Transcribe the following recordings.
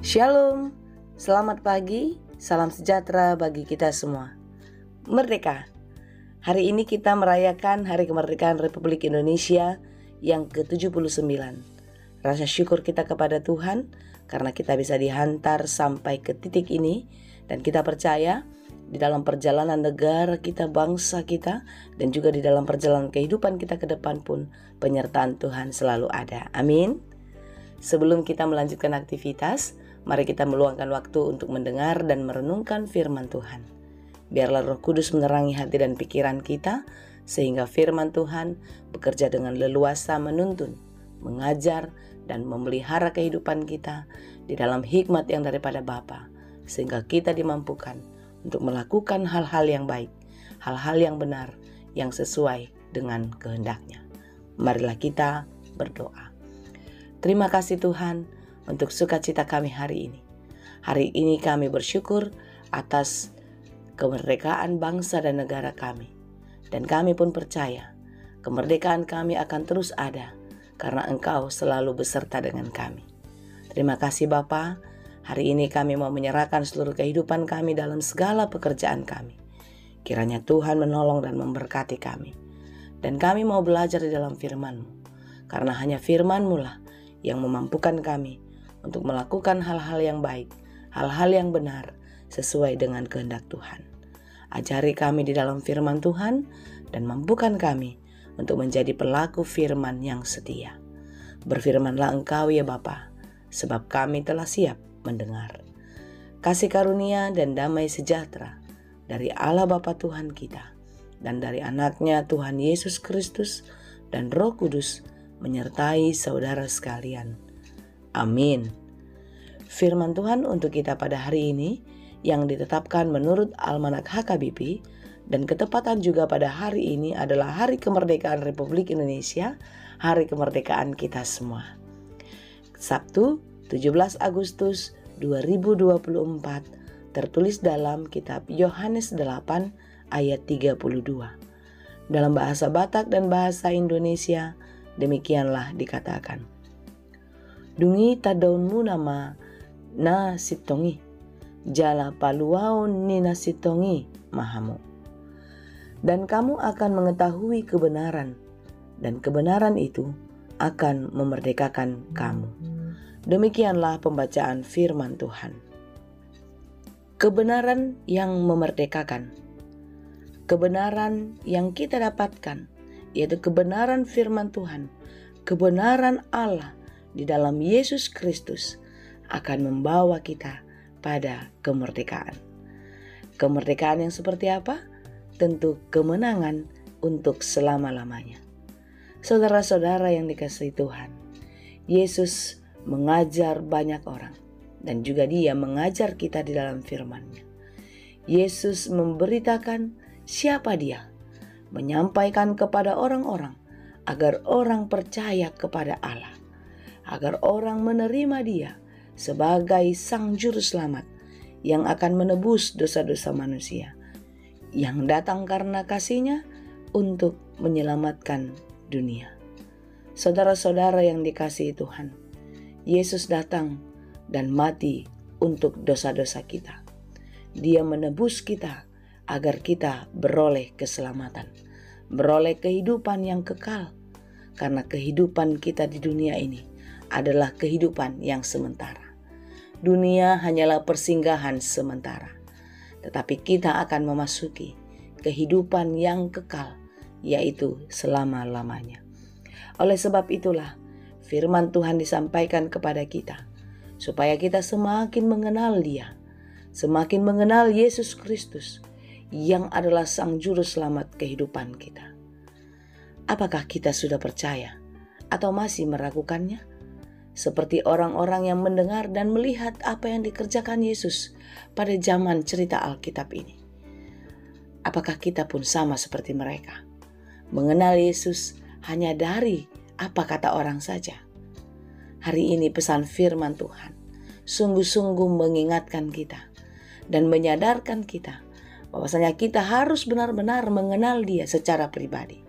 Shalom, selamat pagi, salam sejahtera bagi kita semua. Merdeka. Hari ini kita merayakan Hari Kemerdekaan Republik Indonesia yang ke-79. Rasa syukur kita kepada Tuhan karena kita bisa dihantar sampai ke titik ini, dan kita percaya di dalam perjalanan negara kita, bangsa kita, dan juga di dalam perjalanan kehidupan kita ke depan pun penyertaan Tuhan selalu ada. Amin. Sebelum kita melanjutkan aktivitas, mari kita meluangkan waktu untuk mendengar dan merenungkan firman Tuhan. Biarlah Roh Kudus menerangi hati dan pikiran kita, sehingga firman Tuhan bekerja dengan leluasa menuntun, mengajar, dan memelihara kehidupan kita di dalam hikmat yang daripada Bapa, sehingga kita dimampukan untuk melakukan hal-hal yang baik, hal-hal yang benar, yang sesuai dengan kehendak-Nya. Marilah kita berdoa. Terima kasih Tuhan untuk sukacita kami hari ini. Hari ini kami bersyukur atas kemerdekaan bangsa dan negara kami. Dan kami pun percaya kemerdekaan kami akan terus ada karena Engkau selalu beserta dengan kami. Terima kasih Bapa. Hari ini kami mau menyerahkan seluruh kehidupan kami dalam segala pekerjaan kami. Kiranya Tuhan menolong dan memberkati kami. Dan kami mau belajar di dalam firman-Mu. Karena hanya firman-Mu lah yang memampukan kami untuk melakukan hal-hal yang baik, hal-hal yang benar sesuai dengan kehendak Tuhan. Ajari kami di dalam firman Tuhan dan mampukan kami untuk menjadi pelaku firman yang setia. Berfirmanlah Engkau ya Bapa, sebab kami telah siap mendengar. Kasih karunia dan damai sejahtera dari Allah Bapa Tuhan kita dan dari Anak-Nya Tuhan Yesus Kristus dan Roh Kudus menyertai saudara sekalian. Amin. Firman Tuhan untuk kita pada hari ini yang ditetapkan menurut Almanak HKBP, dan ketepatan juga pada hari ini adalah Hari Kemerdekaan Republik Indonesia, Hari Kemerdekaan kita semua. Sabtu 17 Agustus 2024 tertulis dalam kitab Yohanes 8 ayat 32. Dalam bahasa Batak dan bahasa Indonesia demikianlah dikatakan. Dungi tadaunmu nama na sitongi, jala paluaon ni na sitongi mahamu. Dan kamu akan mengetahui kebenaran, dan kebenaran itu akan memerdekakan kamu. Demikianlah pembacaan firman Tuhan. Kebenaran yang memerdekakan. Kebenaran yang kita dapatkan, yaitu kebenaran firman Tuhan, kebenaran Allah di dalam Yesus Kristus akan membawa kita pada kemerdekaan. Kemerdekaan yang seperti apa? Tentu kemenangan untuk selama-lamanya. Saudara-saudara yang dikasihi Tuhan, Yesus mengajar banyak orang dan juga Dia mengajar kita di dalam firman-Nya. Yesus memberitakan siapa Dia, menyampaikan kepada orang-orang agar orang percaya kepada Allah, agar orang menerima Dia sebagai Sang Juru Selamat yang akan menebus dosa-dosa manusia, yang datang karena kasih-Nya untuk menyelamatkan dunia. Saudara-saudara yang dikasihi Tuhan, Yesus datang dan mati untuk dosa-dosa kita. Dia menebus kita agar kita beroleh keselamatan, beroleh kehidupan yang kekal. Karena kehidupan kita di dunia ini adalah kehidupan yang sementara. Dunia hanyalah persinggahan sementara. Tetapi kita akan memasuki kehidupan yang kekal, yaitu selama-lamanya. Oleh sebab itulah firman Tuhan disampaikan kepada kita, supaya kita semakin mengenal Dia, semakin mengenal Yesus Kristus, yang adalah Sang Juru Selamat kehidupan kita. Apakah kita sudah percaya atau masih meragukannya? Seperti orang-orang yang mendengar dan melihat apa yang dikerjakan Yesus pada zaman cerita Alkitab ini. Apakah kita pun sama seperti mereka? Mengenal Yesus hanya dari apa kata orang saja. Hari ini pesan firman Tuhan sungguh-sungguh mengingatkan kita dan menyadarkan kita bahwasanya kita harus benar-benar mengenal Dia secara pribadi.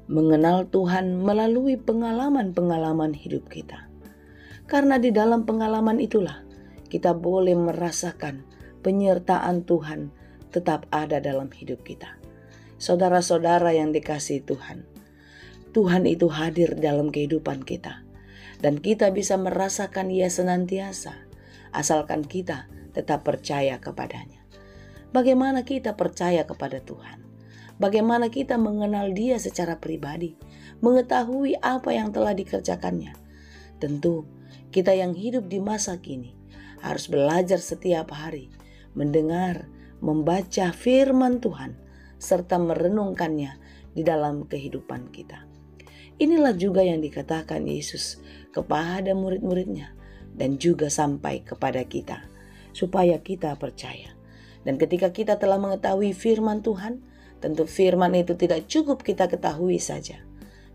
Mengenal Tuhan melalui pengalaman-pengalaman hidup kita. Karena di dalam pengalaman itulah kita boleh merasakan penyertaan Tuhan tetap ada dalam hidup kita. Saudara-saudara yang dikasihi Tuhan, Tuhan itu hadir dalam kehidupan kita, dan kita bisa merasakan Ia senantiasa, asalkan kita tetap percaya kepadanya. Bagaimana kita percaya kepada Tuhan? Bagaimana kita mengenal Dia secara pribadi, mengetahui apa yang telah dikerjakannya? Tentu kita yang hidup di masa kini harus belajar setiap hari, mendengar, membaca firman Tuhan, serta merenungkannya di dalam kehidupan kita. Inilah juga yang dikatakan Yesus kepada murid-muridnya dan juga sampai kepada kita, supaya kita percaya. Dan ketika kita telah mengetahui firman Tuhan, tentu firman itu tidak cukup kita ketahui saja,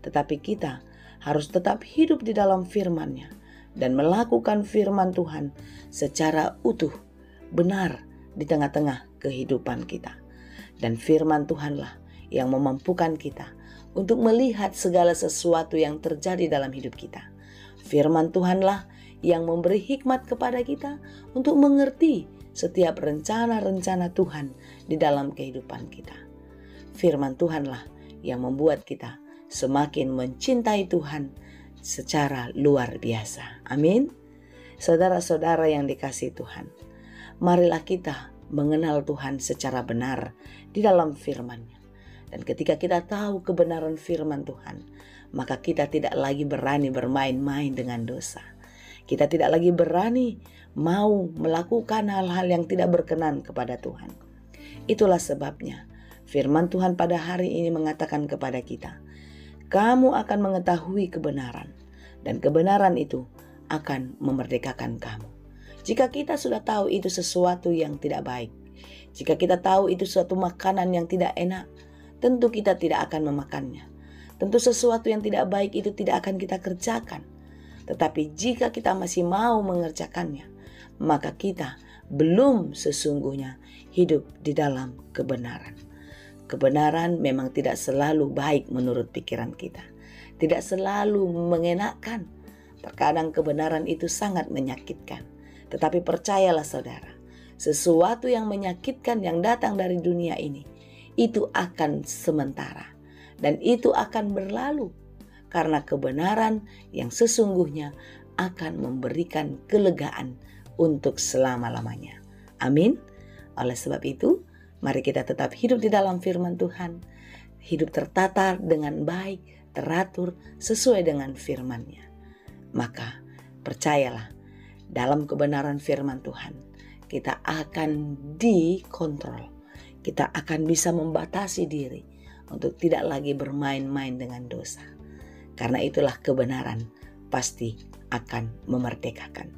tetapi kita harus tetap hidup di dalam firman-Nya dan melakukan firman Tuhan secara utuh, benar di tengah-tengah kehidupan kita. Dan firman Tuhanlah yang memampukan kita untuk melihat segala sesuatu yang terjadi dalam hidup kita. Firman Tuhanlah yang memberi hikmat kepada kita untuk mengerti setiap rencana-rencana Tuhan di dalam kehidupan kita. Firman Tuhanlah yang membuat kita semakin mencintai Tuhan secara luar biasa. Amin. Saudara-saudara yang dikasihi Tuhan, marilah kita mengenal Tuhan secara benar di dalam firman-Nya. Dan ketika kita tahu kebenaran firman Tuhan, maka kita tidak lagi berani bermain-main dengan dosa. Kita tidak lagi berani mau melakukan hal-hal yang tidak berkenan kepada Tuhan. Itulah sebabnya firman Tuhan pada hari ini mengatakan kepada kita, kamu akan mengetahui kebenaran, dan kebenaran itu akan memerdekakan kamu. Jika kita sudah tahu itu sesuatu yang tidak baik, jika kita tahu itu suatu makanan yang tidak enak, tentu kita tidak akan memakannya. Tentu sesuatu yang tidak baik itu tidak akan kita kerjakan. Tetapi jika kita masih mau mengerjakannya, maka kita belum sesungguhnya hidup di dalam kebenaran. Kebenaran memang tidak selalu baik menurut pikiran kita, tidak selalu mengenakkan. Terkadang kebenaran itu sangat menyakitkan. Tetapi percayalah saudara, sesuatu yang menyakitkan yang datang dari dunia ini, itu akan sementara dan itu akan berlalu, karena kebenaran yang sesungguhnya akan memberikan kelegaan untuk selama-lamanya. Amin. Oleh sebab itu, mari kita tetap hidup di dalam firman Tuhan, hidup tertata dengan baik, teratur sesuai dengan firman-Nya. Maka percayalah, dalam kebenaran firman Tuhan, kita akan dikontrol. Kita akan bisa membatasi diri untuk tidak lagi bermain-main dengan dosa. Karena itulah kebenaran pasti akan memerdekakan.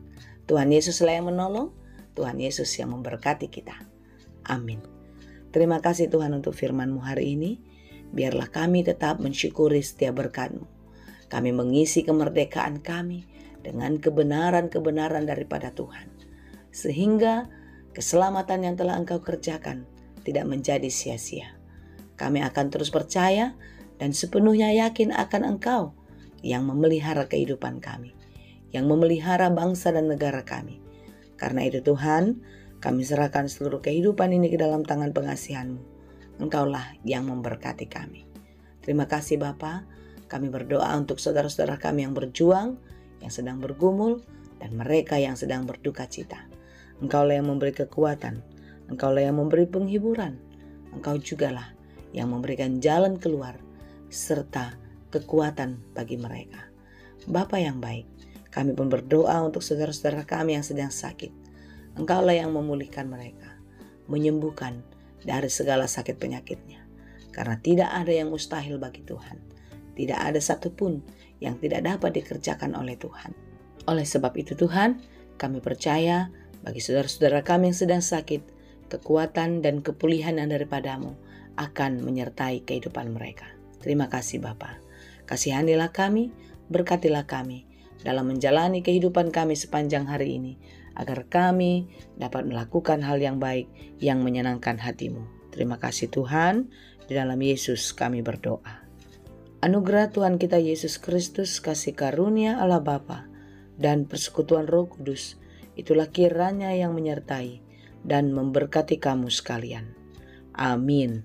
Tuhan Yesuslah yang menolong, Tuhan Yesus yang memberkati kita. Amin. Terima kasih Tuhan untuk firman-Mu hari ini. Biarlah kami tetap mensyukuri setiap berkat-Mu. Kami mengisi kemerdekaan kami dengan kebenaran-kebenaran daripada Tuhan. Sehingga keselamatan yang telah Engkau kerjakan tidak menjadi sia-sia. Kami akan terus percaya dan sepenuhnya yakin akan Engkau yang memelihara kehidupan kami, yang memelihara bangsa dan negara kami. Karena itu Tuhan, kami serahkan seluruh kehidupan ini ke dalam tangan pengasihan-Mu. Engkaulah yang memberkati kami. Terima kasih Bapa. Kami berdoa untuk saudara-saudara kami yang berjuang, yang sedang bergumul, dan mereka yang sedang berduka cita. Engkaulah yang memberi kekuatan, Engkaulah yang memberi penghiburan, Engkau jugalah yang memberikan jalan keluar, serta kekuatan bagi mereka. Bapa yang baik, kami pun berdoa untuk saudara-saudara kami yang sedang sakit. Engkaulah yang memulihkan mereka, menyembuhkan dari segala sakit penyakitnya. Karena tidak ada yang mustahil bagi Tuhan. Tidak ada satupun yang tidak dapat dikerjakan oleh Tuhan. Oleh sebab itu Tuhan, kami percaya bagi saudara-saudara kami yang sedang sakit, kekuatan dan kepulihan yang daripada-Mu akan menyertai kehidupan mereka. Terima kasih Bapa. Kasihanilah kami, berkatilah kami dalam menjalani kehidupan kami sepanjang hari ini, agar kami dapat melakukan hal yang baik yang menyenangkan hati-Mu. Terima kasih Tuhan, di dalam Yesus kami berdoa. Anugerah Tuhan kita Yesus Kristus, kasih karunia Allah Bapa, dan persekutuan Roh Kudus itulah kiranya yang menyertai dan memberkati kamu sekalian. Amin.